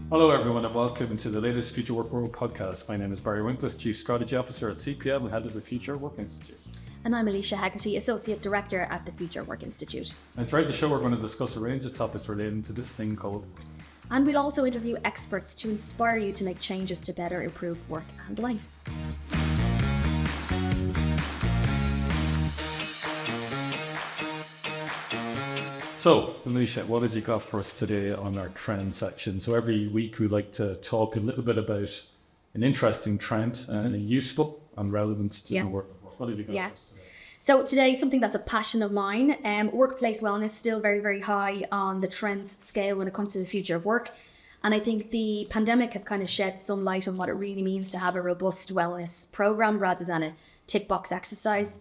Hello everyone and welcome to the latest Future Work World podcast. My name is Barry Winkless, Chief Strategy Officer at Cpl and Head of the Future Work Institute. And I'm Elysia, Hegarty, Associate Director at the Future Work Institute. And throughout the show we're going to discuss a range of topics relating to this thing called... And we'll also interview experts to inspire you to make changes to better improve work and life. So, Elysia, what have you got for us today on our trend section? So every week we like to talk a little bit about an interesting trend and useful and relevant to the work. What have you got for us today? So today, something that's a passion of mine, workplace wellness, still very, very high on the trends scale when it comes to the future of work. And I think the pandemic has kind of shed some light on what it really means to have a robust wellness program rather than a tick box exercise.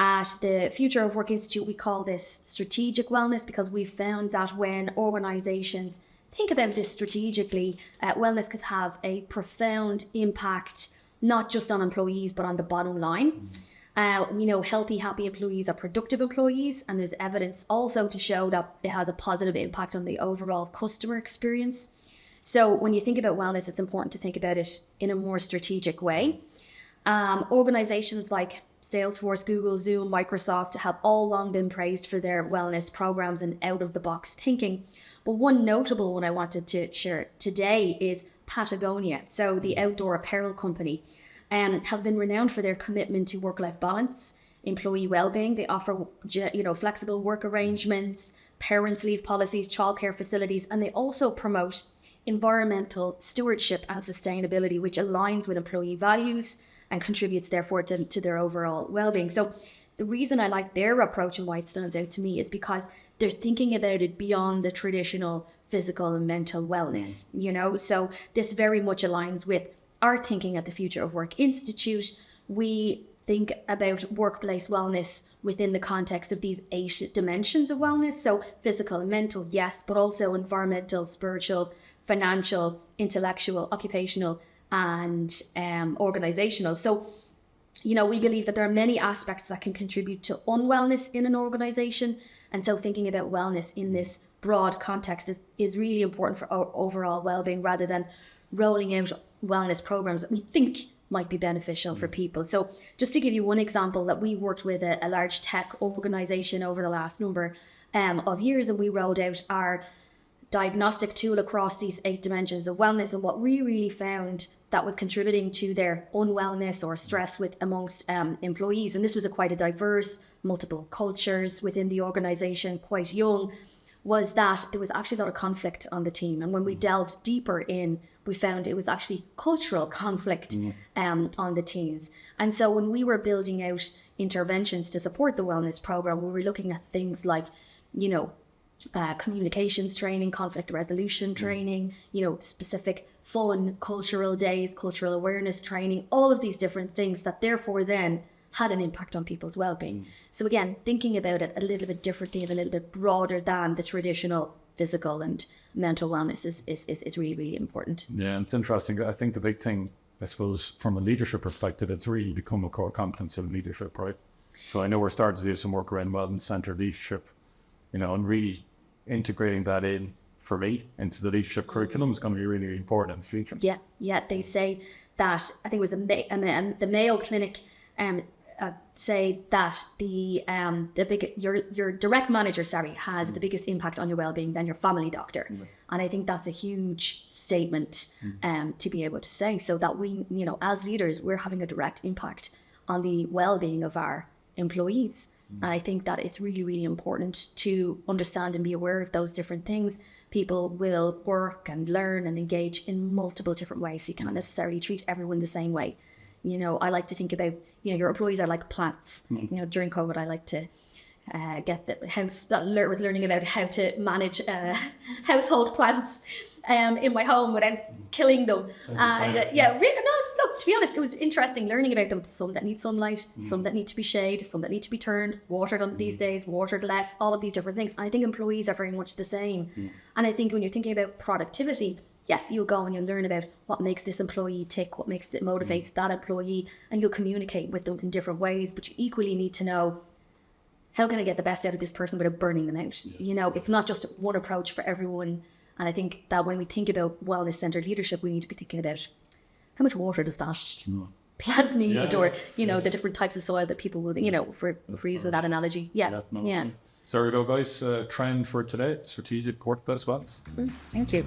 At the Future of Work Institute, we call this strategic wellness because we found that when organizations think about this strategically, wellness could have a profound impact, not just on employees, but on the bottom line. Healthy, happy employees are productive employees, and there's evidence also to show that it has a positive impact on the overall customer experience. So when you think about wellness, it's important to think about it in a more strategic way. Organizations like Salesforce, Google, Zoom, Microsoft have all long been praised for their wellness programs and out-of-the-box thinking. But one notable one I wanted to share today is Patagonia, so the outdoor apparel company, have been renowned for their commitment to work-life balance, employee well-being. They offer, flexible work arrangements, parents' leave policies, childcare facilities, and they also promote environmental stewardship and sustainability, which aligns with employee values and contributes therefore to their overall well-being. So the reason I like their approach and why it stands out to me is because they're thinking about it beyond the traditional physical and mental wellness, So this very much aligns with our thinking at the Future of Work Institute. We think about workplace wellness within the context of these 8 dimensions of wellness. So physical and mental, yes, but also environmental, spiritual, financial, intellectual, occupational, and organizational. So, we believe that there are many aspects that can contribute to unwellness in an organization. And so thinking about wellness in this broad context is really important for our overall well-being rather than rolling out wellness programs that we think might be beneficial for people. So just to give you one example, that we worked with a large tech organization over the last number of years, and we rolled out our diagnostic tool across these 8 dimensions of wellness. And what we really found that was contributing to their unwellness or stress amongst employees, and this was quite a diverse, multiple cultures within the organization, quite young, was that there was actually a lot of conflict on the team. And when we delved deeper in, we found it was actually cultural conflict on the teams. And so when we were building out interventions to support the wellness program, we were looking at things like, communications training, conflict resolution training, specific fun cultural days, cultural awareness training, all of these different things that therefore then had an impact on people's well-being. So again, thinking about it a little bit differently and a little bit broader than the traditional physical and mental wellness is really, really important. Yeah, it's interesting. I think the big thing, I suppose, from a leadership perspective, it's really become a core competence of leadership, right? So I know we're starting to do some work around wellness-centered leadership, and really integrating that in, for me, into the leadership curriculum is going to be really, really important in the future. Yeah. They say that, I think it was the Mayo Clinic say that your direct manager, has the biggest impact on your well-being than your family doctor. And I think that's a huge statement to be able to say, so that we, as leaders, we're having a direct impact on the well-being of our employees. And I think that it's really, really important to understand and be aware of those different things. People will work and learn and engage in multiple different ways. You can't necessarily treat everyone the same way. I like to think about, your employees are like plants. During COVID, I like to get the house, was learning about how to manage household plants in my home without killing them. To be honest, it was interesting learning about them. Some that need sunlight, some that need to be shade, some that need to be turned, watered on these days, watered less, all of these different things. And I think employees are very much the same. And I think when you're thinking about productivity, yes, you'll go and you'll learn about what makes this employee tick, what motivates that employee, and you'll communicate with them in different ways. But you equally need to know, how can I get the best out of this person without burning them out? It's not just one approach for everyone. And I think that when we think about wellness-centered leadership, we need to be thinking about how much water does that plant need, or, the different types of soil that people will, for using that analogy. Yeah. So there we go, guys. Trend for today, strategic workplace wellness. Thank you.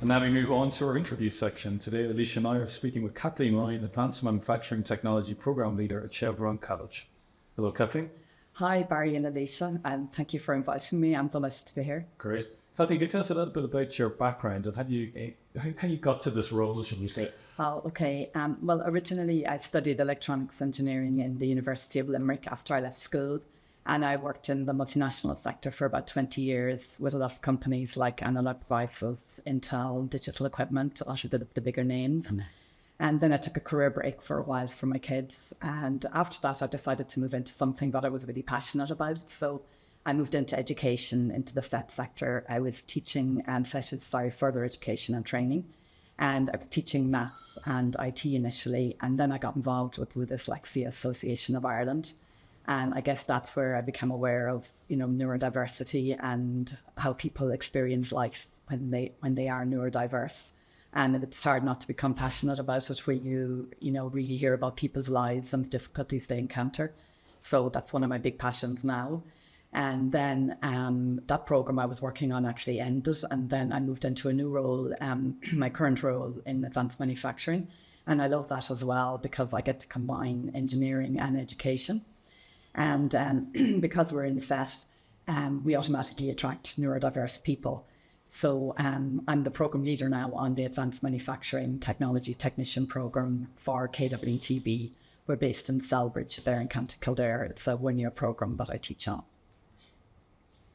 And now we move on to our interview section. Today, Elysia and I are speaking with Kathleen Ryan, Advanced Manufacturing Technology Program Leader at Chevron College. Hello, Kathleen. Hi, Barry and Elysia, and thank you for inviting me. I'm delighted to be here. Great. Kathleen, can you tell us a little bit about your background and how you got to this role, should we say? Oh, okay. Well, originally I studied electronics engineering in the University of Limerick after I left school. And I worked in the multinational sector for about 20 years with a lot of companies like Analog Devices, Intel, Digital Equipment, a lot of the bigger names. And then I took a career break for a while for my kids. And after that, I decided to move into something that I was really passionate about. So I moved into education, into the FET sector. I was teaching further education and training. And I was teaching maths and IT initially. And then I got involved with the Elysia Association of Ireland. And I guess that's where I became aware of, neurodiversity and how people experience life when they are neurodiverse. And it's hard not to become passionate about it when you really hear about people's lives and the difficulties they encounter. So that's one of my big passions now. And then that program I was working on actually ended. And then I moved into a new role, my current role in advanced manufacturing. And I love that as well because I get to combine engineering and education. And because we're in FET, we automatically attract neurodiverse people. So I'm the program leader now on the Advanced Manufacturing Technology Technician program for KWTB. We're based in Selbridge there in County Kildare. It's a one-year program that I teach on.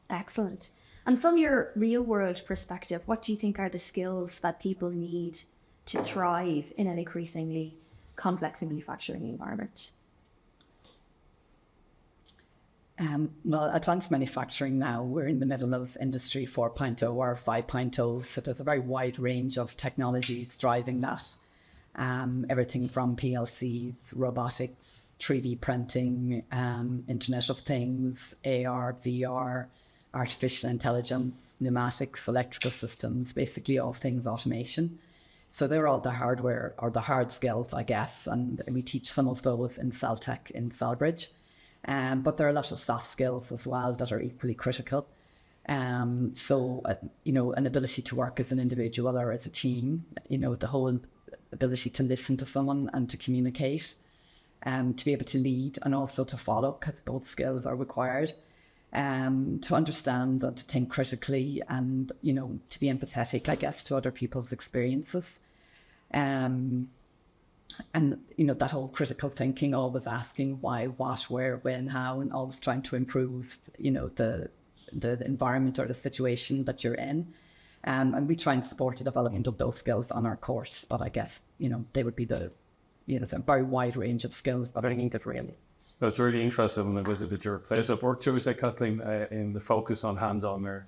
Excellent. And from your real-world perspective, what do you think are the skills that people need to thrive in an increasingly complex manufacturing environment? Well, advanced manufacturing now, we're in the middle of Industry 4.0 or 5.0, so there's a very wide range of technologies driving that. Everything from PLCs, robotics, 3D printing, Internet of Things, AR, VR, artificial intelligence, pneumatics, electrical systems, basically all things automation. So they're all the hardware or the hard skills, I guess, and we teach some of those in Celtech in Selbridge. But there are a lot of soft skills as well that are equally critical. So, an ability to work as an individual or as a team, the whole ability to listen to someone and to communicate, to be able to lead and also to follow, because both skills are required, to understand and to think critically and, to be empathetic, I guess, to other people's experiences. And, that whole critical thinking, always asking why, what, where, when, how, and always trying to improve, the environment or the situation that you're in. And we try and support the development of those skills on our course. But I guess, they would be it's a very wide range of skills that are needed, really. That's really interesting when I visited your place of work, too, Kathleen, in the focus on hands-on there.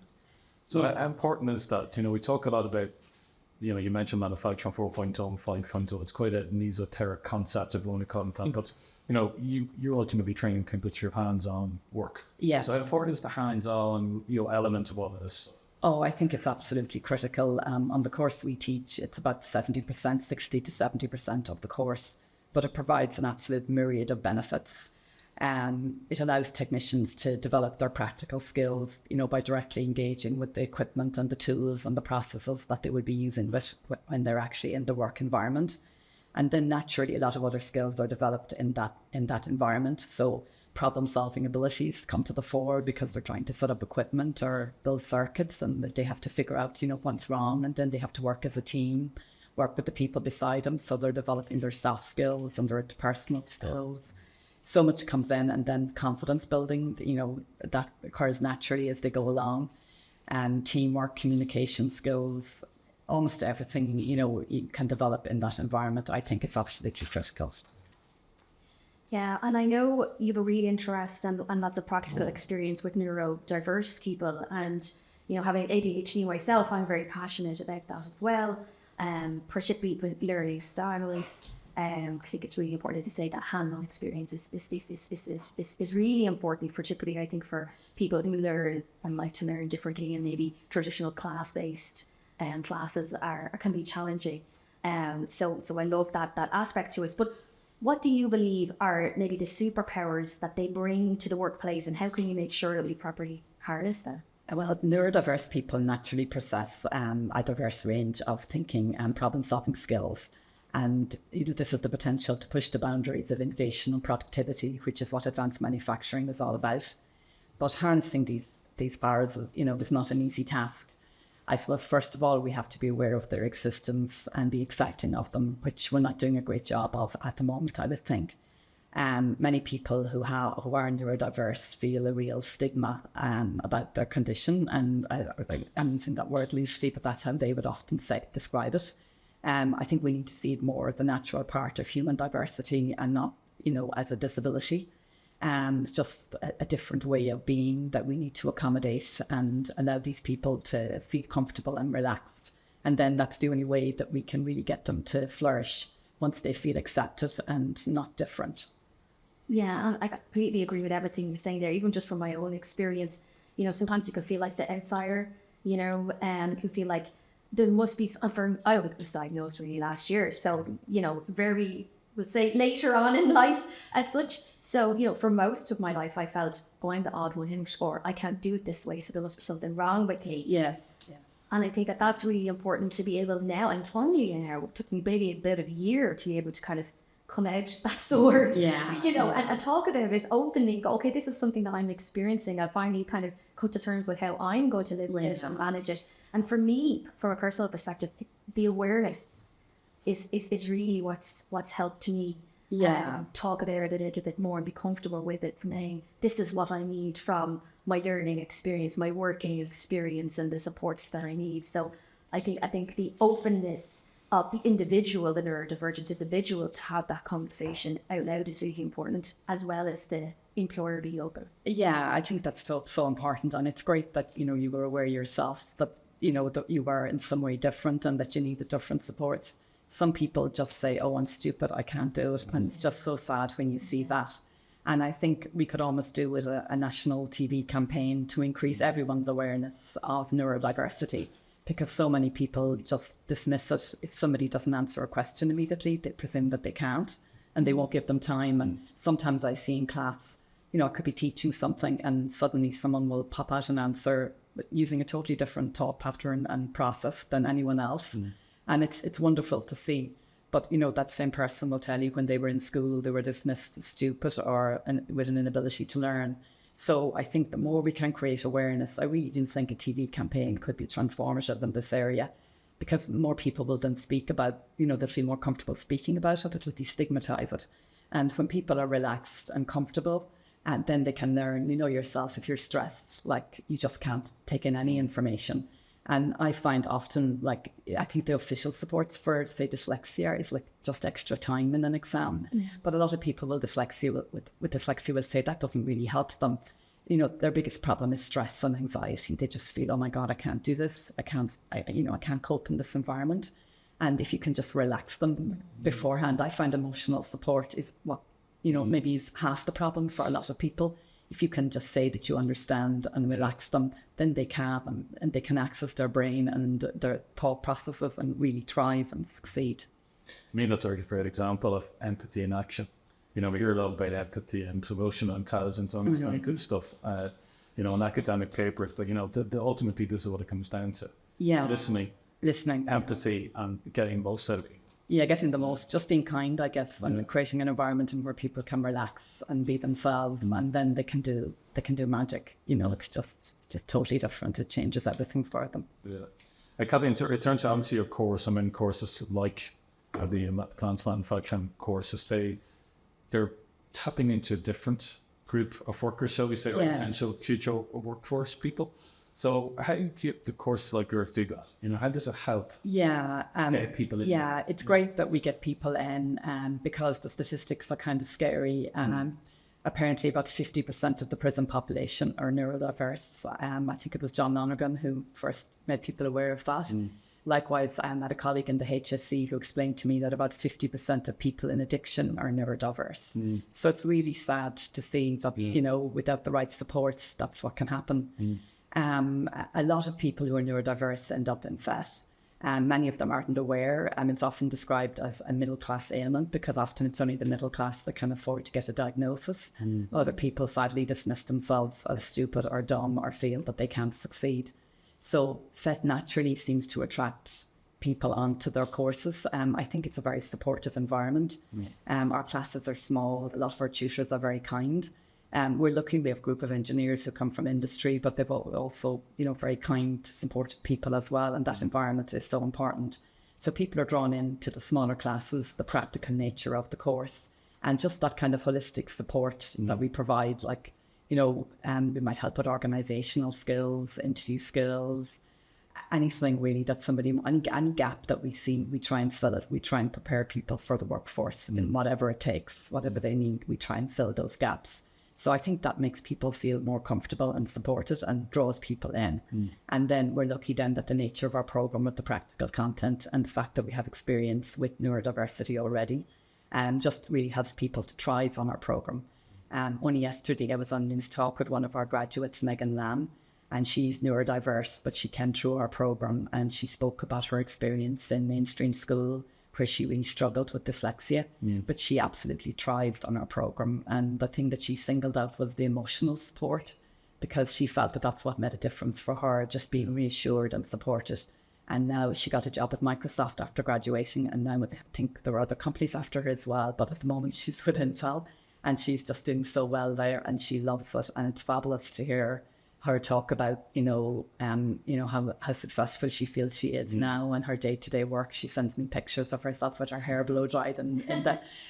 So how important is that? We talk a lot about, you mentioned manufacturing 4.0 and 5.0. It's quite an esoteric concept if you want to call it that. But, you're ultimately training people to your hands-on work. Yes. So how important is the hands-on, element of all of this? Oh, I think it's absolutely critical. On the course we teach, it's about 70%, 60 to 70% of the course, but it provides an absolute myriad of benefits. It allows technicians to develop their practical skills, by directly engaging with the equipment and the tools and the processes that they would be using when they're actually in the work environment. And then naturally, a lot of other skills are developed in that environment. So problem-solving abilities come to the fore because they're trying to set up equipment or build circuits, and they have to figure out, what's wrong, and then they have to work as a team, work with the people beside them. So they're developing their soft skills and their personal skills. So much comes in, and then confidence building, that occurs naturally as they go along, and teamwork, communication skills, almost everything, you can develop in that environment. I think it's absolutely critical. Yeah, and I know you have a real interest and lots of practical experience with neurodiverse people, and, having ADHD myself, I'm very passionate about that as well, particularly with learning styles. I think it's really important, as you say, that hands-on experience is really important, particularly I think for people who learn and like to learn differently, and maybe traditional class-based classes can be challenging. So I love that aspect to us. But what do you believe are maybe the superpowers that they bring to the workplace, and how can you make sure that we properly harness them? Well, neurodiverse people naturally possess a diverse range of thinking and problem-solving skills. And this is the potential to push the boundaries of innovation and productivity, which is what advanced manufacturing is all about. But harnessing these powers, is not an easy task. I suppose, first of all, we have to be aware of their existence and be accepting of them, which we're not doing a great job of at the moment, I would think. Many people who are neurodiverse feel a real stigma about their condition, and I'm using that word loosely, but that's how they would often describe it. I think we need to see it more as a natural part of human diversity and not, as a disability. It's just a different way of being that we need to accommodate and allow these people to feel comfortable and relaxed. And then that's the only way that we can really get them to flourish, once they feel accepted and not different. Yeah, I completely agree with everything you're saying there, even just from my own experience. Sometimes you can feel like the outsider, and you feel like there must be, I was diagnosed really last year. So, we'll say later on in life as such. So, for most of my life, I felt, I'm the odd one in, or I can't do it this way, so there must be something wrong with me. Yes. And I think that that's really important to be able now, and finally now, it took me maybe a bit of a year to be able to kind of come out, that's the word, and talk about it openly, go, okay, this is something that I'm experiencing. I finally kind of come to terms with how I'm going to live with it and manage it. And for me, from a personal perspective, the awareness is really what's helped me talk about it a little bit more and be comfortable with it, saying this is what I need from my learning experience, my working experience, and the supports that I need. So I think the openness of the individual, the neurodivergent individual, to have that conversation out loud is really important, as well as the employer be open. Yeah, I think that's so important, and it's great that you were aware yourself that that you were in some way different and that you needed different supports. Some people just say, "Oh, I'm stupid, I can't do it," and it's just so sad when you see that. And I think we could almost do with a national TV campaign to increase everyone's awareness of neurodiversity. Because so many people just dismiss it. If somebody doesn't answer a question immediately, they presume that they can't, and they won't give them time. And sometimes I see in class, I could be teaching something and suddenly someone will pop out an answer using a totally different thought pattern and process than anyone else. And it's wonderful to see. But, that same person will tell you when they were in school, they were dismissed as stupid or with an inability to learn. So I think the more we can create awareness, I really do think a TV campaign could be transformative in this area, because more people will then speak about, they'll feel more comfortable speaking about it, it'll destigmatize it. And when people are relaxed and comfortable, and then they can learn, yourself, if you're stressed, like you just can't take in any information. And I find often, I think the official supports for, say, dyslexia is just extra time in an exam. But a lot of people with dyslexia will say that doesn't really help them. Their biggest problem is stress and anxiety. They just feel, oh my God, I can't do this. I can't cope in this environment. And if you can just relax them beforehand, I find emotional support is what, maybe is half the problem for a lot of people. If you can just say that you understand and relax them, then they can, and they can access their brain and their thought processes and really thrive and succeed. I mean, that's a great example of empathy in action. We hear a lot about empathy and emotional intelligence, all this kind of good stuff, in academic papers, but, ultimately this is what it comes down to. Yeah. Listening, empathy, and getting most out of it. Yeah, getting the most, just being kind, I guess, and creating an environment where people can relax and be themselves, and then they can do magic. It's just totally different. It changes everything for them. Yeah. Kathleen, so it turns out to your course, courses like the advanced manufacturing courses, they're tapping into a different group of workers, shall we say, or potential future workforce people. So how do the courses like yours do that? How does it help get people in? Yeah, it's great that we get people in, because the statistics are kind of scary. Apparently about 50% of the prison population are neurodiverse. I think it was John Lonergan who first made people aware of that. Likewise, I had a colleague in the HSC who explained to me that about 50% of people in addiction are neurodiverse. So it's really sad to see that, you know, without the right supports, that's what can happen. A lot of people who are neurodiverse end up in FET. Many of them aren't aware. It's often described as a middle-class ailment because often it's only the middle class that can afford to get a diagnosis. Other people sadly dismiss themselves as stupid or dumb or feel that they can't succeed. So FET naturally seems to attract people onto their courses. I think it's a very supportive environment. Our classes are small. A lot of our tutors are very kind. We're lucky we have a group of engineers who come from industry, but they've also, you know, very kind, supportive people as well. And that environment is so important. So people are drawn into the smaller classes, the practical nature of the course, and just that kind of holistic support that we provide, like, you know, we might help with organizational skills, interview skills, anything really that somebody, any gap that we see, we try and fill it. We try and prepare people for the workforce in whatever it takes, whatever they need, we try and fill those gaps. So I think that makes people feel more comfortable and supported and draws people in. And then we're lucky then that the nature of our program with the practical content and the fact that we have experience with neurodiversity already just really helps people to thrive on our program. Only yesterday I was on News Talk with one of our graduates, Megan Lamb, and she's neurodiverse, but she came through our program and she spoke about her experience in mainstream school where she really struggled with dyslexia, but she absolutely thrived on our program. And the thing that she singled out was the emotional support, because she felt that that's what made a difference for her, just being reassured and supported. And now she got a job at Microsoft after graduating, and now I think there are other companies after her as well, but at the moment she's with Intel. And she's just doing so well there, and she loves it. And it's fabulous to hear her talk about, how successful she feels she is now and her day-to-day work. She sends me pictures of herself with her hair blow dried and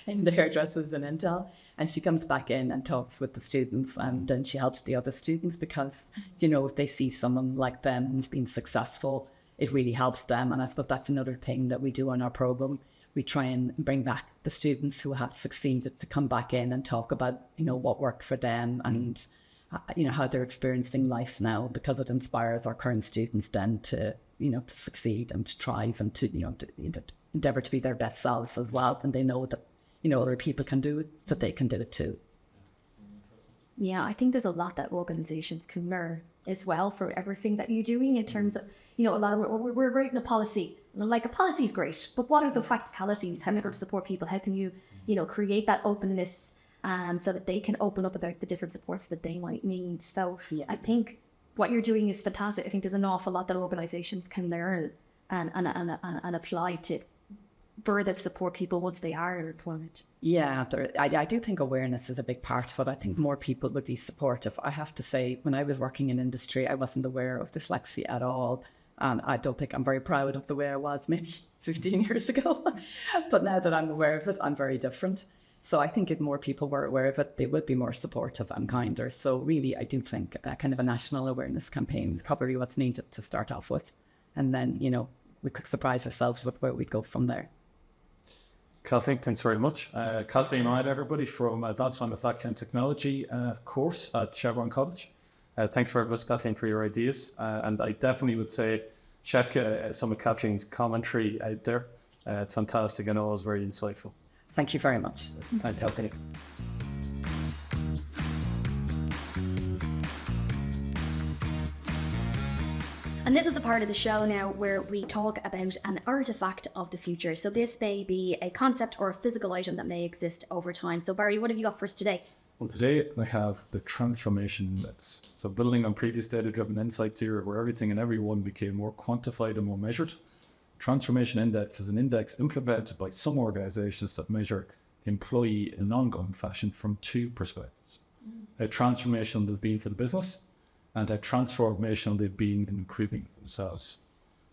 in the hairdressers in Intel. And she comes back in and talks with the students, and then she helps the other students because, you know, if they see someone like them who's been successful, it really helps them. And I suppose that's another thing that we do on our program. We try and bring back the students who have succeeded to come back in and talk about, you know, what worked for them and, you know, how they're experiencing life now, because it inspires our current students then to, you know, to succeed and to thrive and to, to endeavour to be their best selves as well. And they know that, you know, other people can do it, so they can do it too. Yeah, I think there's a lot that organizations can learn as well for everything that you're doing in terms of, you know, a lot of we're writing a policy. Like, a policy is great, but what are the practicalities? How to support people? How can you, you know, create that openness so that they can open up about the different supports that they might need? So I think what you're doing is fantastic. I think there's an awful lot that organizations can learn and apply to further support people once they are in employment. Yeah, I do think awareness is a big part of it. I think more people would be supportive. I have to say, when I was working in industry, I wasn't aware of dyslexia at all. And I don't think I'm very proud of the way I was maybe 15 years ago. But now that I'm aware of it, I'm very different. So I think if more people were aware of it, they would be more supportive and kinder. So really, I do think kind of a national awareness campaign is probably what's needed to start off with. And then, you know, we could surprise ourselves with where we go from there. Kathleen, thanks very much. Kathleen Ryan, everybody, from Advanced Manufacturing Technology course at Chevron College. Thanks very much, Kathleen, for your ideas. And I definitely would say check some of Kathleen's commentary out there. It's fantastic and always very insightful. Thank you very much. Thanks, Kathleen. And this is the part of the show now where we talk about an artifact of the future. So this may be a concept or a physical item that may exist over time. So Barry, what have you got for us today? Well, today I have the transformation index. So building on previous data-driven insights here, where everything and everyone became more quantified and more measured, transformation index is an index implemented by some organizations that measure the employee in an ongoing fashion from two perspectives. How transformational they've been for the business, and how transformational they've been in improving themselves.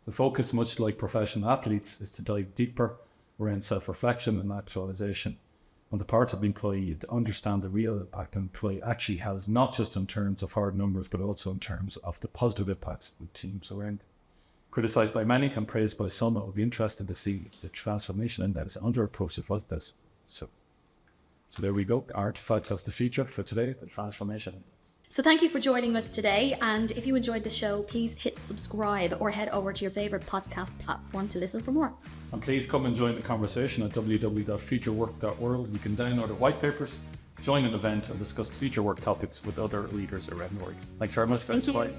The focus, much like professional athletes, is to dive deeper around self-reflection and actualization on the part of the employee to understand the real impact an employee actually has, not just in terms of hard numbers, but also in terms of the positive impacts with teams around. Criticized by many and praised by some, I would be interested to see the transformation index under approach like this. So there we go, the artifact of the future for today, the transformation index. So thank you for joining us today. And if you enjoyed the show, please hit subscribe or head over to your favorite podcast platform to listen for more. And please come and join the conversation at www.futurework.world. You can download the white papers, join an event, and discuss future work topics with other leaders around the world. Thanks very much, guys. Thank you. Bye.